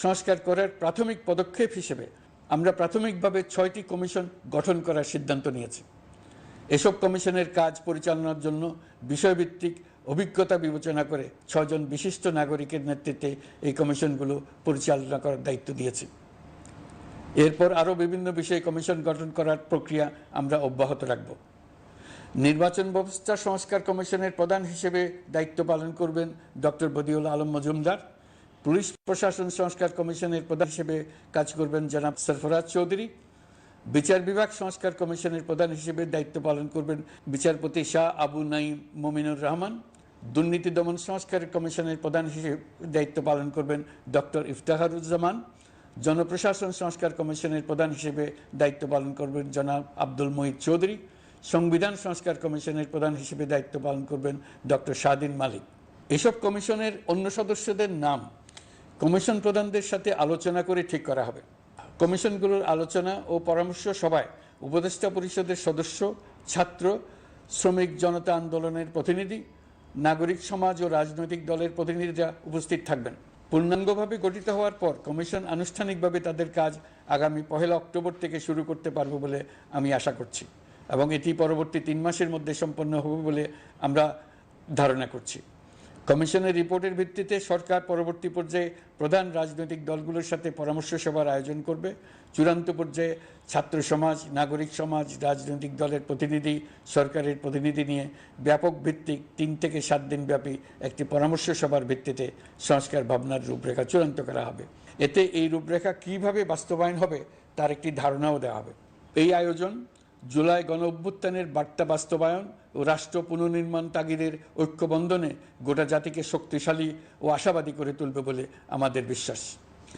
সংস্কার করার প্রাথমিক পদক্ষেপ হিসেবে আমরা প্রাথমিকভাবে 6টি কমিশন গঠন করার সিদ্ধান্ত নিয়েছি। এসব কমিশনের কাজ পরিচালনার জন্য বিষয়ভিত্তিক অভিজ্ঞতা বিবেচনা করে 6 জন বিশিষ্ট নাগরিকের নেতৃত্বে এই কমিশনগুলো পরিচালনা করার দায়িত্ব দিয়েছি। এরপর আরও বিভিন্ন বিষয়ে কমিশন গঠন করার প্রক্রিয়া আমরা অব্যাহত রাখব। নির্বাচন ব্যবস্থা সংস্কার কমিশনের প্রধান হিসেবে দায়িত্ব পালন করবেন ডক্টর বদিউল আলম মজুমদার। পুলিশ প্রশাসন সংস্কার কমিশনের প্রধান হিসেবে কাজ করবেন জনাব সরফরাজ চৌধুরী। বিচার বিভাগ সংস্কার কমিশনের প্রধান হিসেবে দায়িত্ব পালন করবেন বিচারপতি শাহ আবু নাঈম মুমিনুর রহমান। দুর্নীতি দমন সংস্কার কমিশনের প্রধান হিসেবে দায়িত্ব পালন করবেন ডক্টর ইফতেখারুজ্জামান। জনপ্রশাসন সংস্কার কমিশনের প্রধান হিসেবে দায়িত্ব পালন করবেন জনাব আব্দুল মুহিত চৌধুরী। সংবিধান সংস্কার কমিশনের প্রধান হিসেবে দায়িত্ব পালন করবেন ডক্টর শাহদিন মালিক। এসব কমিশনের অন্য সদস্যদের নাম কমিশন প্রধানদের সাথে আলোচনা করে ঠিক করা হবে। কমিশনগুলোর আলোচনা ও পরামর্শ সভায় উপদেষ্টা পরিষদের সদস্য, ছাত্র, শ্রমিক জনতা আন্দোলনের প্রতিনিধি, নাগরিক সমাজ ও রাজনৈতিক দলের প্রতিনিধিরা উপস্থিত থাকবেন। পূর্ণাঙ্গভাবে গঠিত হওয়ার পর কমিশন আনুষ্ঠানিকভাবে তাদের কাজ আগামী 1 অক্টোবর থেকে শুরু করতে পারবে বলে আমি আশা করছি এবং এটি পরবর্তী 3 মাসের মধ্যে সম্পন্ন হবে বলে আমরা ধারণা করছি। কমিশনের রিপোর্টের ভিত্তিতে সরকার পরবর্তী পর্যায়ে প্রধান রাজনৈতিক দলগুলোর সাথে পরামর্শ সভার আয়োজন করবে। চূড়ান্ত পর্যায়ে ছাত্র সমাজ, নাগরিক সমাজ, রাজনৈতিক দলের প্রতিনিধি, সরকারের প্রতিনিধি নিয়ে ব্যাপক ভিত্তিক 3 থেকে 7 দিন ব্যাপী একটি পরামর্শ সভার ভিত্তিতে সংস্কার ভাবনার রূপরেখা চূড়ান্ত করা হবে। এতে এই রূপরেখা কিভাবে বাস্তবায়ন হবে তার একটি ধারণাও দেওয়া হবে। এই আয়োজন জুলাই গণ অভ্যুত্থানের বার্তা বাস্তবায়ন ও রাষ্ট্র পুনর্নির্মাণ তাগিদের ঐক্যবন্ধনে গোটা জাতিকে শক্তিশালী ও আশাবাদী করে তুলবে বলে আমাদের বিশ্বাস।